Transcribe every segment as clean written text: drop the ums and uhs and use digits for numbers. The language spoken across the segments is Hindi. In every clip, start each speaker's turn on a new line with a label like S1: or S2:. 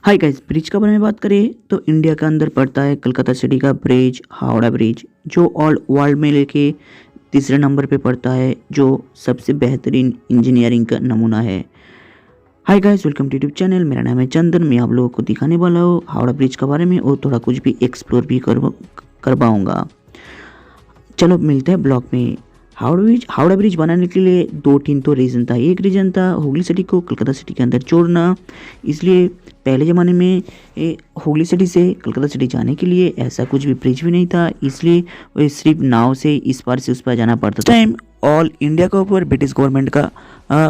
S1: हाय गाइस, ब्रिज के बारे में बात करें तो इंडिया के अंदर पड़ता है कलकत्ता सिटी का ब्रिज, हावड़ा ब्रिज, जो ऑल वर्ल्ड में लेके तीसरे नंबर पे पड़ता है, जो सबसे बेहतरीन इंजीनियरिंग का नमूना है। Hi guys, welcome to YouTube channel. मेरा नाम है चंदन। मैं आप लोगों को दिखाने वाला हूँ हावड़ा ब्रिज के बारे में और थोड़ा कुछ भी एक्सप्लोर भी कर पाऊँगा। चलो मिलते हैं ब्लॉग में। हावड़ा ब्रिज बनाने के लिए दो तीन तो रीज़न था। एक रीज़न था हुगली सिटी को कलकत्ता सिटी के अंदर जोड़ना। इसलिए पहले ज़माने में हुगली सिटी से कलकत्ता सिटी जाने के लिए ऐसा कुछ भी ब्रिज भी नहीं था, इसलिए वो सिर्फ नाव से इस पार से उस पार जाना पड़ता था। टाइम ऑल इंडिया के ऊपर ब्रिटिश गवर्नमेंट का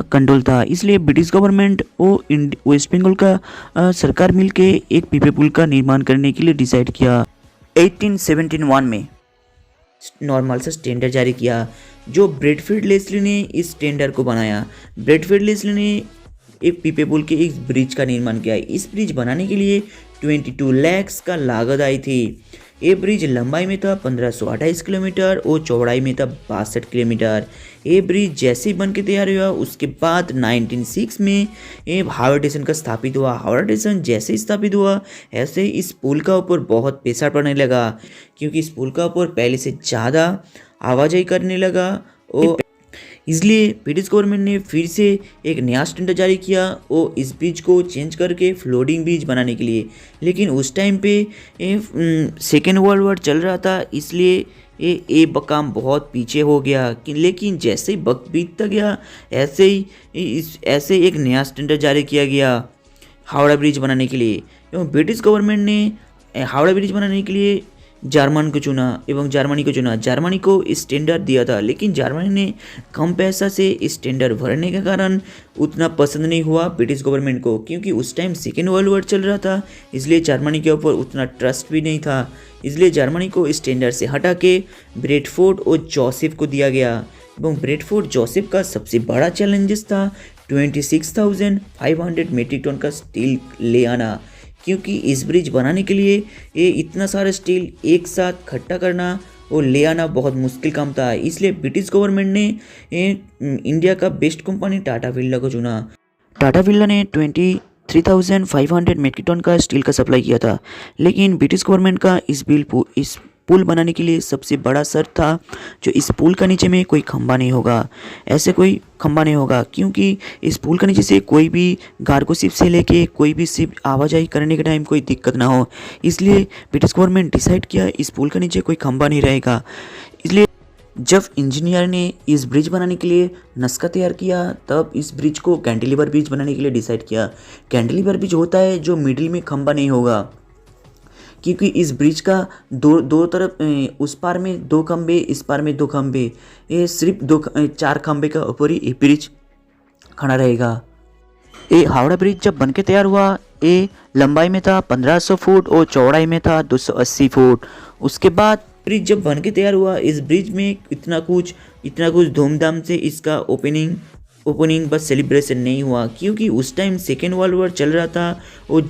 S1: कंट्रोल था, इसलिए ब्रिटिश गवर्नमेंट वो वेस्ट बंगाल का सरकार मिलके एक पीपे पुल का निर्माण करने के लिए डिसाइड किया। 1871 में नॉर्मल सा टेंडर जारी किया, जो ब्रैडफील्ड लेस्ली ने इस टेंडर को बनाया। ब्रैडफील्ड लेस्ली ने एक पीपे पुल के एक ब्रिज का निर्माण किया। इस ब्रिज बनाने के लिए 22 लाख का लागत आई थी। ये ब्रिज लंबाई में था 1528 किलोमीटर और चौड़ाई में था 62 किलोमीटर। ये ब्रिज जैसे ही बन के तैयार हुआ उसके बाद 1906 में ये हावड़ा स्टेशन का स्थापित हुआ। हावड़ा स्टेशन जैसे ही स्थापित हुआ ऐसे ही इस पुल का ऊपर बहुत प्रेशर पड़ने लगा, क्योंकि इस पुल का ऊपर पहले से ज़्यादा आवाजाही करने लगा और इसलिए ब्रिटिश गवर्नमेंट ने फिर से एक नया टेंडर जारी किया और इस ब्रिज को चेंज करके फ्लोटिंग ब्रिज बनाने के लिए। लेकिन उस टाइम पे सेकेंड वर्ल्ड वॉर चल रहा था, इसलिए ये काम बहुत पीछे हो गया। लेकिन जैसे ही वक्त बीतता गया ऐसे एक नया टेंडर जारी किया गया हावड़ा ब्रिज बनाने के लिए। एवं ब्रिटिश गवर्नमेंट ने हावड़ा ब्रिज बनाने के लिए जर्मन को चुना। जर्मनी को इस टेंडर दिया था, लेकिन जर्मनी ने कम पैसा से इस टेंडर भरने के कारण उतना पसंद नहीं हुआ ब्रिटिश गवर्नमेंट को, क्योंकि उस टाइम सेकेंड वर्ल्ड वॉर चल रहा था, इसलिए जर्मनी के ऊपर उतना ट्रस्ट भी नहीं था। इसलिए जर्मनी को इस टेंडर से हटा के ब्रेडफोर्ड और जोसेफ को दिया गया। एवं ब्रेडफोर्ड जोसेफ का सबसे बड़ा चैलेंजेस था 26,500 मेट्रिक टन का स्टील ले आना, क्योंकि इस ब्रिज बनाने के लिए ये इतना सारा स्टील एक साथ इकट्ठा करना और ले आना बहुत मुश्किल काम था। इसलिए ब्रिटिश गवर्नमेंट ने इंडिया का बेस्ट कंपनी टाटा बिरला को चुना। टाटा बिरला ने 23,500 मेट्रिक टन का स्टील का सप्लाई किया था। लेकिन ब्रिटिश गवर्नमेंट का इस पुल बनाने के लिए सबसे बड़ा शर्त था, जो इस पुल का नीचे में कोई खंबा नहीं होगा। ऐसे कोई खंबा नहीं होगा, क्योंकि इस पुल के नीचे से कोई भी कार्गो शिप से लेके कोई भी शिप आवाजाही करने के टाइम कोई दिक्कत ना हो। इसलिए ब्रिटिश गवर्नमेंट डिसाइड किया इस पुल के नीचे कोई खंबा नहीं रहेगा। इसलिए जब इंजीनियर ने इस ब्रिज बनाने के लिए नक्शा तैयार किया, तब इस ब्रिज को कैंटिलीवर ब्रिज बनाने के लिए डिसाइड किया। कैंटिलीवर ब्रिज होता है जो मिडिल में खंबा नहीं होगा, क्योंकि इस ब्रिज का दो तरफ उस पार में दो खंबे, इस पार में दो खंबे, ये सिर्फ चार खंबे का ऊपर ही ये ब्रिज खड़ा रहेगा। ये हावड़ा ब्रिज जब बनके तैयार हुआ, ये लंबाई में था 1500 फुट और चौड़ाई में था 280 फुट। उसके बाद ब्रिज जब बनके तैयार हुआ, इस ब्रिज में इतना कुछ धूमधाम से इसका ओपनिंग बस सेलिब्रेशन नहीं हुआ, क्योंकि उस टाइम सेकेंड वर्ल्ड वॉर चल रहा था और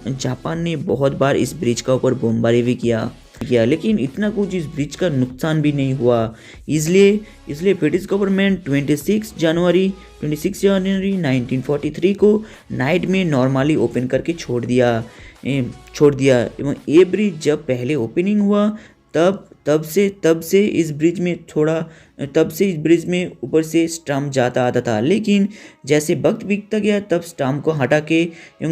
S1: जापान ने बहुत बार इस ब्रिज का ऊपर बमबारी भी किया, लेकिन इतना कुछ इस ब्रिज का नुकसान भी नहीं हुआ। इसलिए ब्रिटिश गवर्नमेंट 26 जनवरी 1943 को नाइट में नॉर्मली ओपन करके छोड़ दिया। एवं ये ब्रिज जब पहले ओपनिंग हुआ तब से इस ब्रिज में ऊपर से स्टम्प जाता आता था। लेकिन जैसे वक्त बीतता गया, तब स्टम्प को हटा के एवं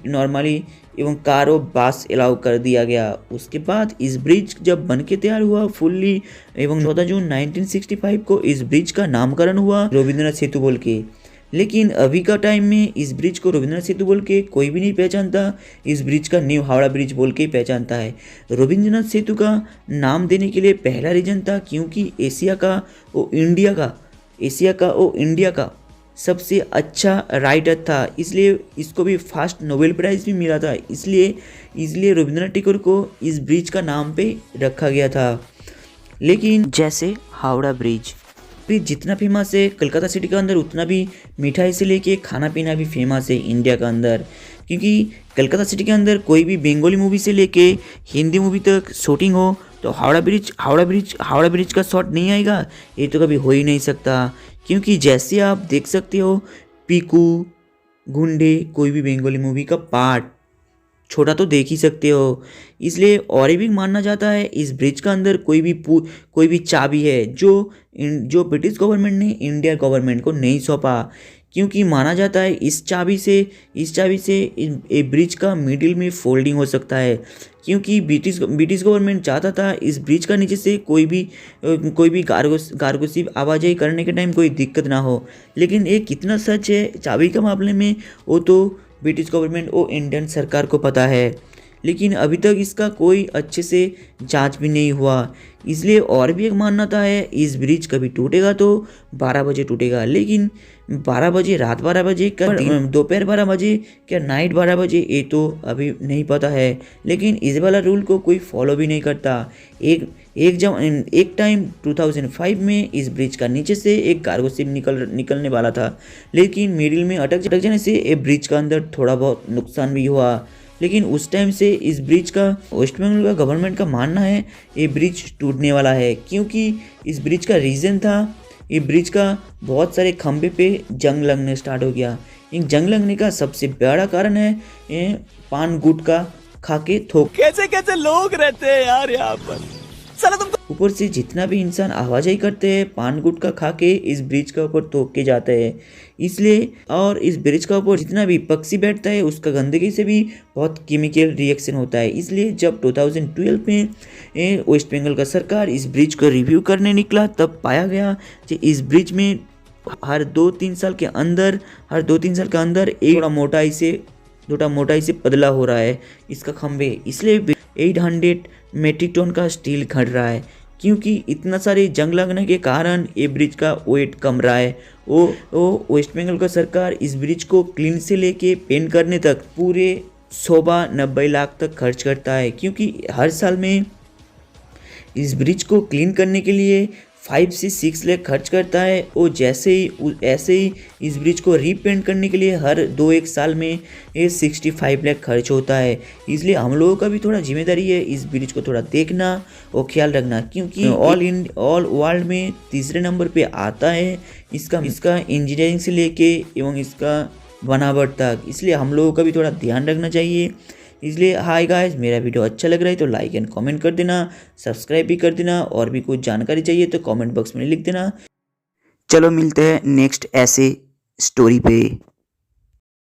S1: नॉर्मली एवं कार और बस अलाउ कर दिया गया। उसके बाद इस ब्रिज जब बन के तैयार हुआ फुल्ली, एवं 14 जून 1965 को इस ब्रिज का नामकरण हुआ रविंद्रनाथ सेतु बोल के। लेकिन अभी का टाइम में इस ब्रिज को रविंद्रनाथ सेतु बोल के कोई भी नहीं पहचानता, इस ब्रिज का न्यू हावड़ा ब्रिज बोल के ही पहचानता है। रविंद्रनाथ सेतु का नाम देने के लिए पहला रीजन था, क्योंकि एशिया का और इंडिया का सबसे अच्छा राइटर था, इसलिए इसको भी फर्स्ट नोबेल प्राइज़ भी मिला था। इसलिए रविंद्रनाथ टैगोर को इस ब्रिज का नाम पे रखा गया था। लेकिन जैसे हावड़ा ब्रिज जितना फेमस है कलकत्ता सिटी के अंदर, उतना भी मिठाई से लेके खाना पीना भी फेमस है इंडिया के अंदर, क्योंकि कलकत्ता सिटी के अंदर कोई भी बंगाली मूवी से लेके हिंदी मूवी तक शूटिंग हो तो हावड़ा ब्रिज का शॉट नहीं आएगा, ये तो कभी हो ही नहीं सकता। क्योंकि जैसे आप देख सकते हो पीकू, गुंडे कोई भी बंगाली मूवी का पार्ट छोटा तो देख ही सकते हो। इसलिए और भी मानना जाता है इस ब्रिज का अंदर कोई भी चाबी है जो ब्रिटिश गवर्नमेंट ने इंडिया गवर्नमेंट को नहीं सौंपा, क्योंकि माना जाता है इस चाबी से ए ब्रिज का मिडिल में फोल्डिंग हो सकता है, क्योंकि ब्रिटिश गवर्नमेंट चाहता था इस ब्रिज का नीचे से कोई भी गारगोशी आवाजाही करने के टाइम कोई दिक्कत ना हो। लेकिन ये कितना सच है चाबी के मामले में, वो तो ब्रिटिश गवर्नमेंट और इंडियन सरकार को पता है, लेकिन अभी तक इसका कोई अच्छे से जांच भी नहीं हुआ। इसलिए और भी एक मान्यता है इस ब्रिज कभी टूटेगा तो 12 बजे टूटेगा, लेकिन 12 बजे रात 12 बजे क्या दोपहर 12 बजे क्या नाइट 12 बजे ये तो अभी नहीं पता है। लेकिन इस वाला रूल को कोई फॉलो भी नहीं करता। एक टाइम 2005 में इस ब्रिज का नीचे से एक कार्गो शिप निकलने वाला था, लेकिन मिडिल में अटक जाने से ये ब्रिज का अंदर थोड़ा बहुत नुकसान भी हुआ। लेकिन उस टाइम से इस ब्रिज का वेस्ट बंगाल का गवर्नमेंट का मानना है ये ब्रिज टूटने वाला है, क्योंकि इस ब्रिज का रीज़न था ये ब्रिज का बहुत सारे खंभे पे जंग लगने स्टार्ट हो गया। इन जंग लगने का सबसे बड़ा कारण है ये पान गुटखा खा के थोक।
S2: कैसे कैसे लोग रहते हैं यार यहाँ पर, साला तुम
S1: ऊपर से जितना भी इंसान आवाजाही करते हैं पान गुटखा खा के इस ब्रिज के ऊपर थोक के जाते हैं। इसलिए और इस ब्रिज का ऊपर जितना भी पक्षी बैठता है उसका गंदगी से भी बहुत केमिकल रिएक्शन होता है। इसलिए जब 2012 में वेस्ट बंगाल का सरकार इस ब्रिज को रिव्यू करने निकला, तब पाया गया कि इस ब्रिज में हर 2-3 साल के अंदर एक थोड़ा मोटाई से पतला हो रहा है इसका खंभे। इसलिए 800 मेट्रिक टन का स्टील घट रहा है, क्योंकि इतना सारे जंग लगने के कारण ये ब्रिज का वेट कम रहा है। वो वेस्ट बंगाल का सरकार इस ब्रिज को क्लीन से लेके पेंट करने तक पूरे 190 लाख तक खर्च करता है, क्योंकि हर साल में इस ब्रिज को क्लीन करने के लिए 5 से 6 लाख खर्च करता है। और ऐसे ही इस ब्रिज को रीपेंट करने के लिए हर 2-1 साल में ये 65 लाख खर्च होता है। इसलिए हम लोगों का भी थोड़ा जिम्मेदारी है इस ब्रिज को थोड़ा देखना और ख्याल रखना, क्योंकि ऑल वर्ल्ड में तीसरे नंबर पे आता है इसका इंजीनियरिंग से लेके एवं इसका बनावट तक। इसलिए हम लोगों का भी थोड़ा ध्यान रखना चाहिए। इसलिए हाय गाइस, मेरा वीडियो अच्छा लग रहा है तो लाइक एंड कमेंट कर देना, सब्सक्राइब भी कर देना, और भी कुछ जानकारी चाहिए तो कमेंट बॉक्स में लिख देना। चलो मिलते हैं नेक्स्ट ऐसे स्टोरी पे।